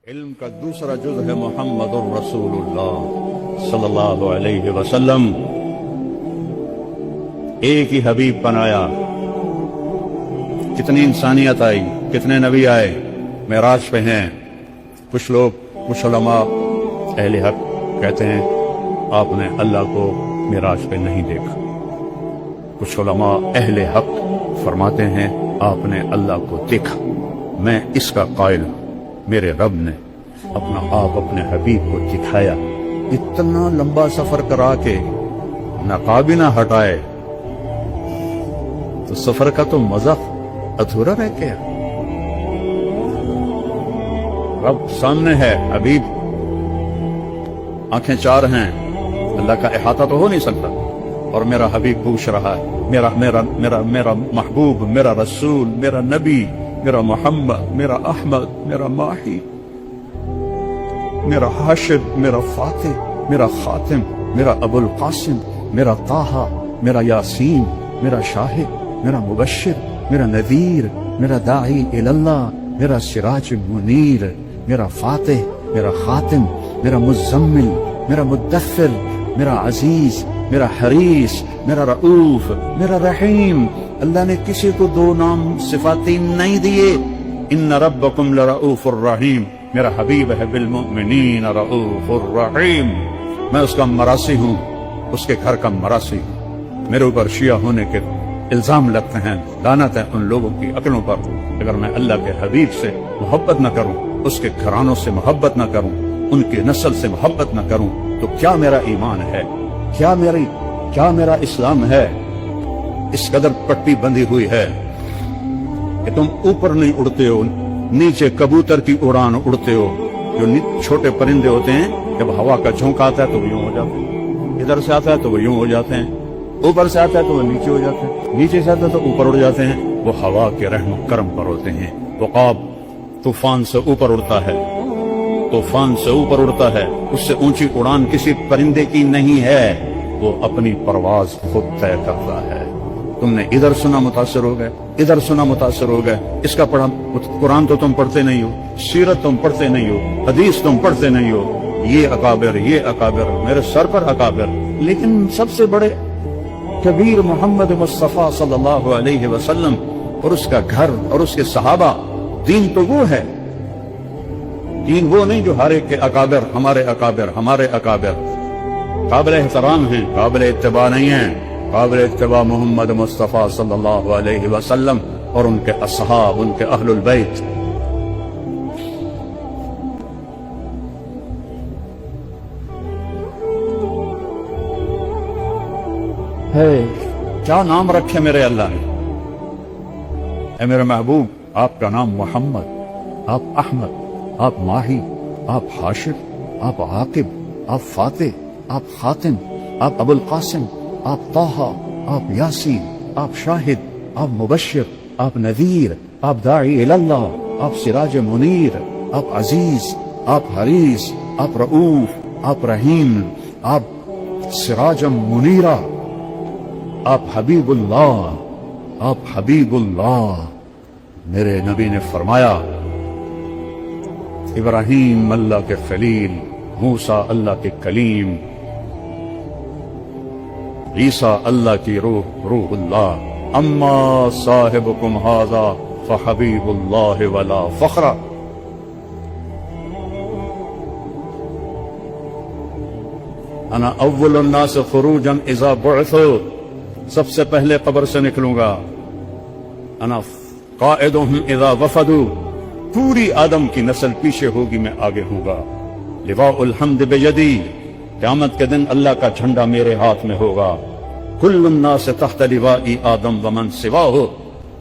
علم کا دوسرا جز ہے محمد الرسول اللہ صلی اللہ علیہ وسلم. ایک ہی حبیب بنایا. کتنی انسانیت آئی, کتنے نبی آئے, معراج پہ ہیں. کچھ لوگ, کچھ علماء اہل حق کہتے ہیں آپ نے اللہ کو معراج پہ نہیں دیکھا. کچھ علماء اہل حق فرماتے ہیں آپ نے اللہ کو دیکھا. میں اس کا قائل ہوں. میرے رب نے اپنا آپ اپنے حبیب کو دکھایا. اتنا لمبا سفر کرا کے نقاب نہ ہٹائے تو سفر کا تو مزہ ادھورا رہ گیا. رب سامنے ہے, حبیب آنکھیں چار ہیں, اللہ کا احاطہ تو ہو نہیں سکتا. اور میرا حبیب پوچھ رہا ہے, میرا میرا میرا میرا محبوب, میرا رسول, میرا نبی, میرا محمد, میرا احمد, میرا ماہی, میرا حاشر, میرا فاتح, میرا خاتم, میرا ابو القاسم, میرا طٰہٰ, میرا یاسین, میرا شاہد, میرا مبشر, میرا نذیر, میرا داعی اللہ, میرا سراج منیر, میرا فاتح, میرا خاتم, میرا مزمل, میرا مدثر, میرا عزیز, میرا حریص, میرا رؤوف, میرا رحیم. اللہ نے کسی کو دو نام صفاتی نہیں دیے. ان ربکم لرؤوف الرحیم. میرا حبیب ہے بالمؤمنین رؤوف الرحیم. میں اس کا مراسی ہوں, اس کے گھر کا مراسی ہوں. میرے اوپر شیعہ ہونے کے الزام لگتے ہیں, لعنت ہے ان لوگوں کی عقلوں پر. اگر میں اللہ کے حبیب سے محبت نہ کروں, اس کے گھرانوں سے محبت نہ کروں, ان کی نسل سے محبت نہ کروں, تو کیا میرا ایمان ہے, کیا میرا اسلام ہے؟ اس قدر پٹی بندھی ہوئی ہے کہ تم اوپر نہیں اڑتے ہو, نیچے کبوتر کی اڑان اڑتے ہو. جو چھوٹے پرندے ہوتے ہیں, جب ہوا کا جھونکا آتا ہے تو وہ یوں ہو جاتے ہیں, ادھر سے آتا ہے تو وہ یوں ہو جاتے ہیں, اوپر سے آتا ہے تو وہ نیچے ہو جاتے ہیں, نیچے سے آتا ہے تو اوپر اڑ جاتے ہیں. وہ ہوا کے رحم و کرم پر ہوتے ہیں. عقاب طوفان سے اوپر اڑتا ہے, طوفان سے اوپر اڑتا ہے. اس سے اونچی اڑان کسی پرندے کی نہیں ہے, وہ اپنی پرواز خود طے کرتا ہے. تم نے ادھر سنا متاثر ہو گئے, ادھر سنا متاثر ہو گئے. اس کا پڑھا قرآن تو تم پڑھتے نہیں ہو, سیرت تم پڑھتے نہیں ہو, حدیث تم پڑھتے نہیں ہو. یہ اکابر, یہ اکابر, میرے سر پر اکابر. لیکن سب سے بڑے کبیر محمد مصطفیٰ صلی اللہ علیہ وسلم اور اس کا گھر اور اس کے صحابہ. دین تو وہ ہے, دین وہ نہیں جو ہر ایک کے اکابر, ہمارے اکابر, ہمارے اکابر. قابل احترام ہیں, قابل اتباع نہیں ہیں. قابل اتباع محمد مصطفیٰ صلی اللہ علیہ وسلم اور ان کے اصحاب, ان کے اہل البیت. ہے کیا نام رکھے میرے اللہ نے. اے میرے محبوب, آپ کا نام محمد, آپ احمد, آپ ماہی, آپ حاشر, آپ عاقب, آپ فاتح, آپ خاتم, آپ ابو القاسم, آپ طٰہٰ, آپ یاسین, آپ شاہد, آپ مبشر, آپ نذیر, آپ داعی اللہ, آپ سراج منیر, آپ عزیز, آپ حریص, آپ رؤوف, آپ رحیم, آپ سراج منیرہ, آپ حبیب اللہ, آپ حبیب اللہ. میرے نبی نے فرمایا ابراہیم اللہ کے خلیل, موسیٰ اللہ کے کلیم, عیسیٰ اللہ کی روح, روح اللہ. اما صاحبکم ھذا فحبیب اللہ ولا فخر. انا اول الناس خروجا اذا بعثوا, سب سے پہلے قبر سے نکلوں گا. انا قائدهم اذا وفدوا, پوری آدم کی نسل پیچھے ہوگی, میں آگے ہوں گا. لواء الحمد بیدی, قیامت کے دن اللہ کا جھنڈا میرے ہاتھ میں ہوگا. کل الناس تحت لواء آدم ومن سواہ,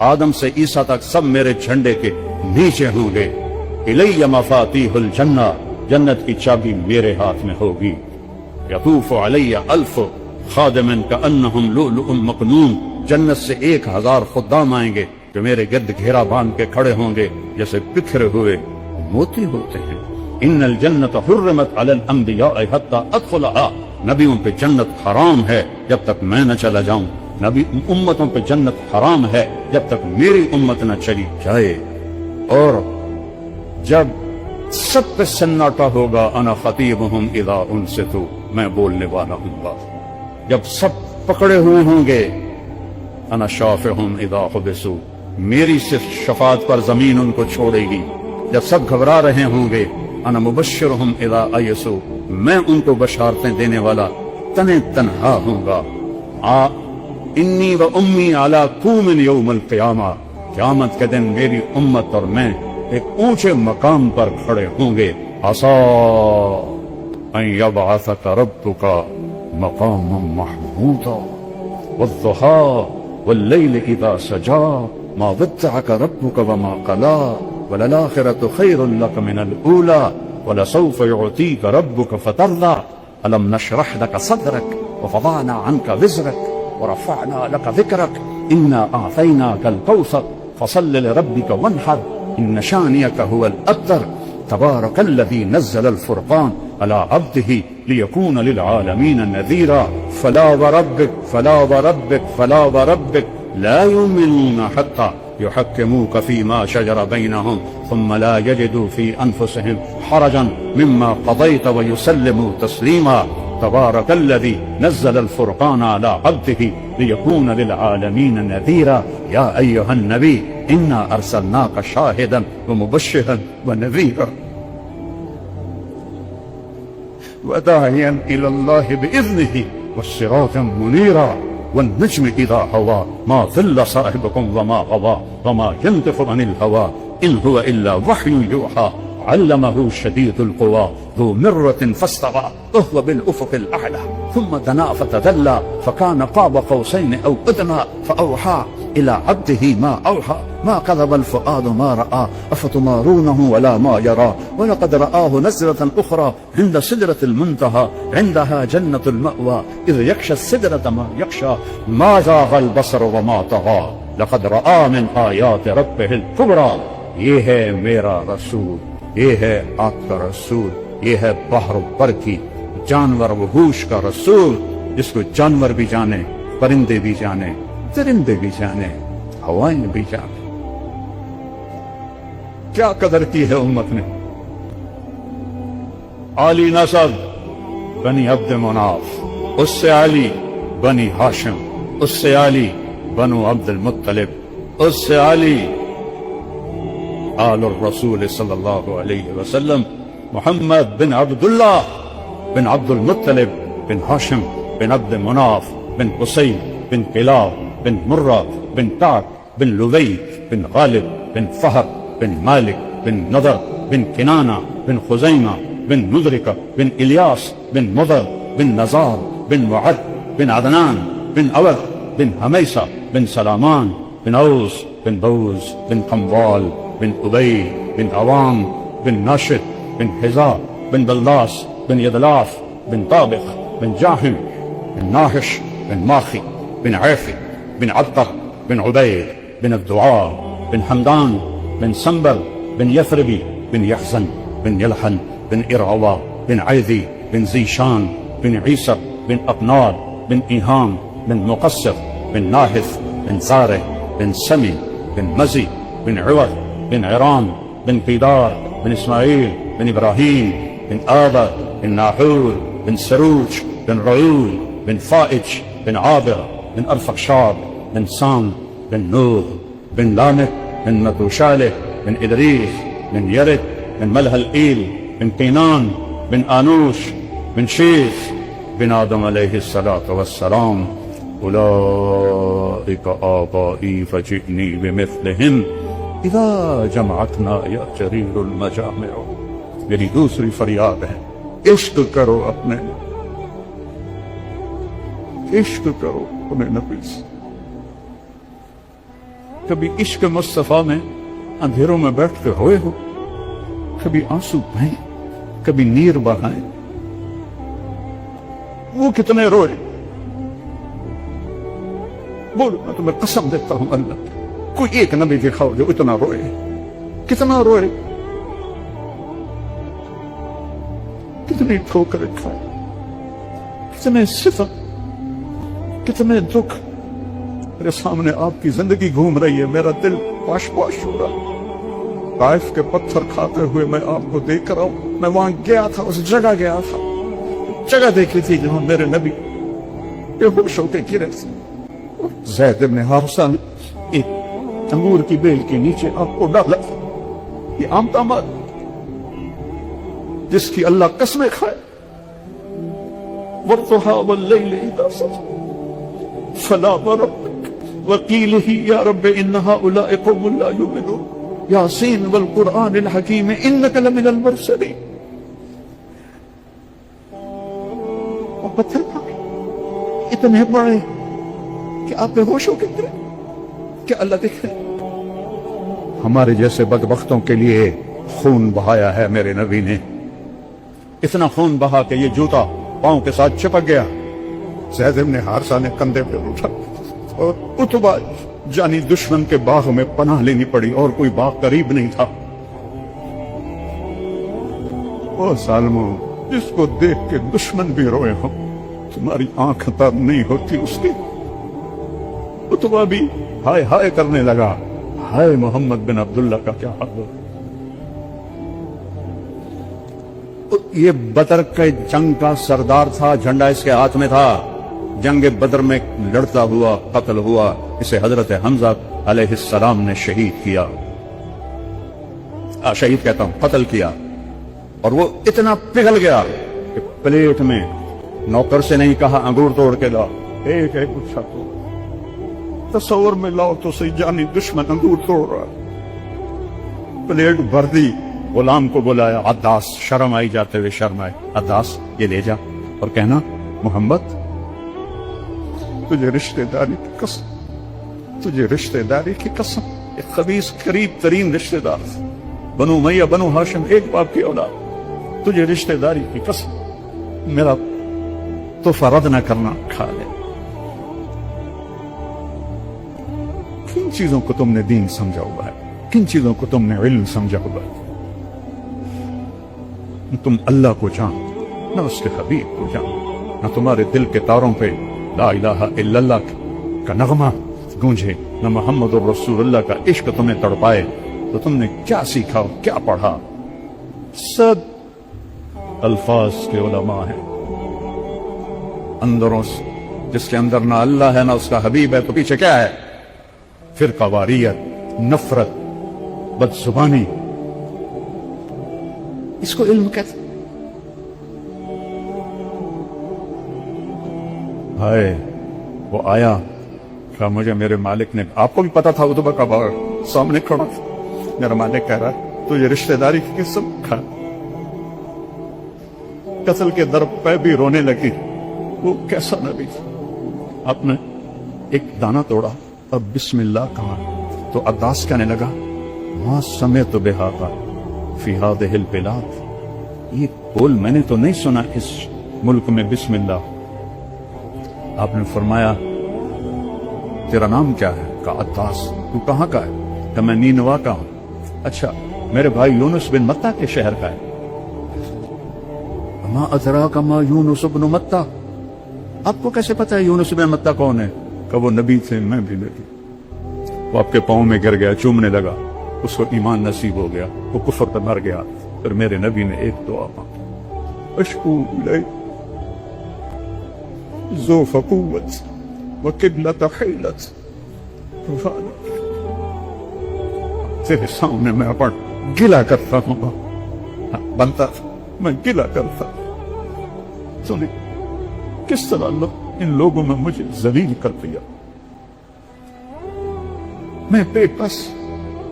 آدم سے عیسیٰ تک سب میرے جھنڈے کے نیچے ہوں گے. الی مفاتیح الجنہ, جنت کی چابی میرے ہاتھ میں ہوگی. یطوف علی الف خادم کانہم لؤلؤ مکنون, جنت سے 1000 خدام آئیں گے جو میرے گرد گھیرا باندھ کے کھڑے ہوں گے جیسے بکھرے ہوئے موتی ہوتے ہیں. ان الجنت حرمت علی الانبیاء حتی ادخلها, نبیوں پہ جنت حرام ہے جب تک میں نہ چلا جاؤں. نبی امتوں پہ جنت حرام ہے جب تک میری امت نہ چلی جائے. اور جب سب پہ سناٹا ہوگا. انا خطیبہم اذا انصتوا، میں بولنے والا ہوں گا جب سب پکڑے ہوئے ہوں گے. انا شافعہم اذا حبسوا، میری صرف شفاعت پر زمین ان کو چھوڑے گی جب سب گھبرا رہے ہوں گے. انا مبشرہم اذا ایسوا، میں ان کو بشارتیں دینے والا تنہا ہوں گا. انی و امی علی قوم یوم القیامہ، قیامت کے دن میری امت اور میں ایک اونچے مقام پر کھڑے ہوں گے. عسا ان یبعثک ربک مقاما محمودا والضحی واللیل اذا سجا ما ودعک ربک وما قلا وللآخرۃ خیر لک من الاولی ولسوف یعطیک ربک فترضی. الم نشرح لک صدرک ووضعنا عنک وزرک ورفعنا لك ذكرك إنا أعطيناك الكوثر فصل لربك وانحر إن شانئك هو الأبتر. تبارك الذي نزل الفرقان على عبده ليكون للعالمين نذيرا. فلا وربك فلا وربك فلا وربك لا يؤمنون حتى يحكموك فيما شجر بينهم ثم لا يجدوا في أنفسهم حرجا مما قضيت ويسلموا تسليما. تبارك الذي نزل الفرقان على عبده ليكون للعالمين نذيرا. يا أيها النبي إنا أرسلناك شاهدا ومبشرا ونذيرا وداعيا إلى الله بإذنه والسراجا منيرا. والنجم إذا هوى ما ضل صاحبكم وما غوى وما ينطق عن الهوى إن هو إلا وحي يوحى علمه شديد القوى ذو مرة فاستوى وهو بالأفق الأعلى ثم دنا فتدلى فكان قاب قوسين أو أدنى فأوحى إلى عبده ما أوحى ما كذب الفؤاد ما رأى أفتمارونه ولا ما يرى ولقد رآه نزلة أخرى عند سدرة المنتهى عندها جنة المأوى إذ يغشى السدرة ما يغشى ما زاغ البصر وما طغى لقد رأى من آيات ربه الكبرى. یہ ہے میرا رسول، یہ ہے آپ کا رسول، یہ ہے بحر بر کی جانور وحوش کا رسول، جس کو جانور بھی جانے، پرندے بھی جانے، درندے بھی جانے، ہوائیں بھی جانے. کیا قدر کی ہے امت نے. علی نسب بنی عبد مناف، اس سے علی بنی ہاشم، اس سے علی بنو عبد المطلب، اس سے علی آل الرسول صلی اللہ علیہ وسلم محمد بن عبد اللہ بن عبد المطلب بن ہاشم بن عبد مناف بن قصی بن کلاب بن مرہ بن کعب بن لبی بن غالب بن فہر بن مالک بن نضر بن کنانہ بن خزیمہ بن مدرکہ بن الیاس بن مضر بن نزار بن معد بن عدنان بن اوس بن حمیسہ بن سلامان بن اوس بن بوز بن قموال بن أبي بن عوام بن ناشد بن حذاء بن بلاس بن يدلاف بن طابق بن جاهم بن ناهش بن ماخي بن عافي بن عطر بن عبيد بن الدعاء بن حمدان بن سنبل بن يثربي بن يحزن بن يلحن بن إرعوى بن عيذي بن زيشان بن عيسى بن أبناد بن إيهام بن مقصر بن ناهث بن زارع بن سمي بن مزي بن عوض بن عرام بن قيدار بن إسماعيل بن إبراهيم بن آبر بن ناحور بن سروج بن رعول بن فائج بن عابر بن أرفخشاد بن سام بن نوح بن لامك بن متوشالح بن إدريس بن يرد بن ملهلئيل بن قينان بن آنوش بن شيث بن آدم عليه الصلاة والسلام. أولئك آبائي فجئني بمثلهم اذا جمعتنا یا جریر المجامع. میری دوسری فریاد ہے، عشق کرو اپنے، عشق کرو اپنے نبی سے. کبھی عشق مصطفیٰ میں اندھیروں میں بیٹھ کے روئے ہو، کبھی آنسو بہائیں، کبھی نیر بہائیں. وہ کتنے روئے؟ بولو، میں تمہیں قسم دیتا ہوں اللہ، کوئی ایک نبی دکھاؤ جو اتنا روئے. کتنا روئے، کتنی ٹھوکریں کھائے، کتنے ستم، کتنے دکھ. میرے سامنے آپ کی زندگی گھوم رہی ہے، میرا دل پاش پاش ہو رہا ہے. طائف کے پتھر کھاتے ہوئے میں آپ کو دیکھ رہا ہوں. میں وہاں گیا تھا, اس جگہ گیا تھا, جگہ دیکھی تھی جہاں میرے نبی بے ہوش ہو کے گرے تھے. زید بن حارثہ نے ایک انگور کی بیل کے نیچے آپ کو ڈالا. یہ عام تاماد جس کی اللہ قسمیں کھائے. وَالضُّحَىٰ وَاللَّيْلِ إِذَا سَجَىٰ فَلَا وَرَبِّكَ وَقِيلِهِ يَا رَبِّ إِنَّ هَٰؤُلَاءِ قَوْمٌ لَا يُؤْمِنُونَ یاسین والقرآن الحکیم انک لمن المرسلین. اور پتھر کھائے اتنے بڑے کہ آپ بے ہوش ہو کے گرے. کہ اللہ دیکھ رہے ہمارے جیسے بدبختوں کے لیے خون بہایا ہے میرے نبی نے. اتنا خون بہا کہ یہ جوتا پاؤں کے ساتھ چپک گیا. زید بن حارثہ نے کندھے پہ اٹھا اور اتبا جانی دشمن کے باغ میں پناہ لینی پڑی, اور کوئی باغ قریب نہیں تھا. او ظالموں, جس کو دیکھ کے دشمن بھی روئے ہو, تمہاری آنکھ تر نہیں ہوتی اس کی. اتبا بھی ہائے ہائے کرنے لگا, ہائے محمد بن عبداللہ کا کیا حال ہو. یہ بدر کے جنگ کا سردار تھا, جھنڈا اس کے ہاتھ میں تھا. جنگ بدر میں لڑتا ہوا قتل ہوا. اسے حضرت حمزہ علیہ السلام نے شہید کیا. شہید کہتا ہوں, قتل کیا. اور وہ اتنا پگھل گیا کہ پلیٹ میں نوکر سے نہیں کہا انگور توڑ کے لاؤ, ایک ایک گچھا توڑ. تصور میں لاؤ تو صحیح, جانی دشمن انگور توڑ رہا. پلیٹ بھر دی. غلام کو بلایا, عداس, شرم آئی جاتے ہوئے شرم آئے. عداس یہ لے جا اور کہنا محمد تجھے رشتہ داری کی قسم, تجھے رشتہ داری کی قسم. ایک خبیث قریب ترین رشتہ دار, بنو امیہ بنو ہاشم ایک باپ کی اولاد. تجھے رشتہ داری کی قسم میرا تحفہ رد نہ کرنا, کھا لے. کن چیزوں کو تم نے دین سمجھا ہوا ہے, کن چیزوں کو تم نے علم سمجھا ہوا ہے. تم اللہ کو جان, نہ اس کے حبیب کو جان, نہ تمہارے دل کے تاروں پہ لا الہ الا اللہ کا نغمہ گونجے, نہ محمد رسول اللہ کا عشق تمہیں تڑپائے. تو تم نے کیا سیکھا اور کیا پڑھا؟ سب الفاظ کے علماء ہیں. اندروں سے جس کے اندر نہ اللہ ہے نہ اس کا حبیب ہے, تو پیچھے کیا ہے؟ فرقہ واریت, نفرت, بد زبانی. اس کو علم کہتے. ہائے وہ آیا کہا مجھے میرے مالک نے, آپ کو بھی پتا تھا اتبا کا باغ سامنے کھڑا تھا. میرا مالک کہہ رہا ہے تو یہ رشتہ داری کی قسم کھا. قتل کے در پہ بھی رونے لگی. وہ کیسا نبی تھا. آپ نے ایک دانہ توڑا اور بسم اللہ کہا تو عداس کہنے لگا ما سمعت بہذا فی ہذہ البلاد, یہ قول میں نے تو نہیں سنا اس ملک میں بسم اللہ. آپ نے فرمایا تیرا نام کیا ہے؟ کہا عداس. تو کہاں کا ہے؟ کہ میں نینوا کا ہوں. اچھا میرے بھائی یونس بن متہ کے شہر کا ہے. ما ادراک ما یونس بن متہ, آپ کو کیسے پتا ہے یونس بن متہ کون ہے؟ کہ وہ نبی تھے, میں بھی نبی. وہ آپ کے پاؤں میں گر گیا, چومنے لگا, اس کو ایمان نصیب ہو گیا, وہ کفر پہ مر گیا. پھر میرے نبی نے ایک دعا مانگی, اشکو الیک ذو فقوت وقبلۃ حیلت, تیرے سامنے میں اپنا گلا کرتا ہوں. بنتا تھا میں گلا کرتا. تو نے کس طرح ان لوگوں میں مجھے ذلیل کر دیا. میں بے بس,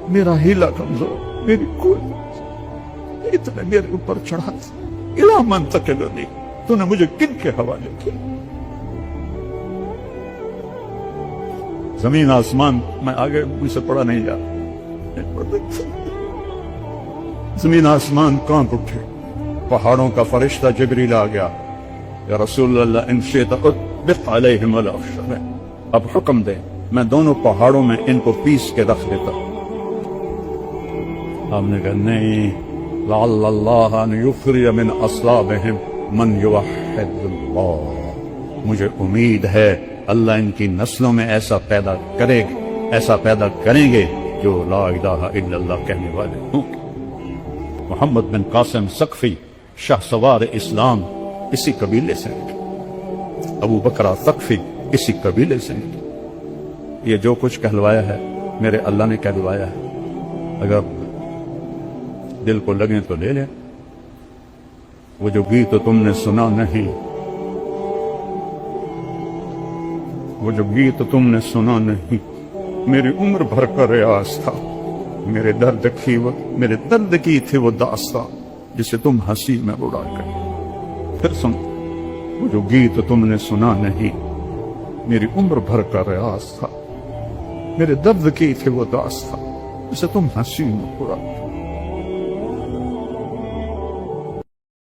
میرا ہیلا کمزور, میری کوئی اتنے میرے اوپر چڑھا. الا من تکلنی, تو نے مجھے کن کے حوالے کیا؟ زمین آسمان, میں آگے مجھ سے پڑھا نہیں جا. زمین آسمان کانپ اٹھے. پہاڑوں کا فرشتہ جبریل آ گیا, یا رسول اللہ ان شئت اطبق علیہم ولا افشر, اب حکم دے میں دونوں پہاڑوں میں ان کو پیس کے رکھ دیتا. آپ نے کہا نہیں, لعل اللہ ان یخرج من اصلابہم من یوحد اللہ, مجھے امید ہے اللہ ان کی نسلوں میں ایسا پیدا کریں گے جو لا الہ الا اللہ کہنے والے ہوں گے۔ محمد بن قاسم سقفی شاہ سوار اسلام اسی قبیلے سے ہیں، ابو بکر سقفی اسی قبیلے سے ہیں۔ یہ جو کچھ کہلوایا ہے میرے اللہ نے کہلوایا ہے، اگر دل کو لگیں تو لے لیں۔ وہ جو گیت تم نے سنا نہیں، وہ جو گیت تم نے سنا نہیں، میری عمر بھر کا ریاض تھا، میرے درد کی تھی وہ داستان جسے تم ہنسی میں اڑا کر۔ پھر سن، وہ جو گیت تم نے سنا نہیں، میری عمر بھر کا ریاض تھا، میرے درد کی تھی وہ داستان جسے تم ہنسی میں اڑا کر۔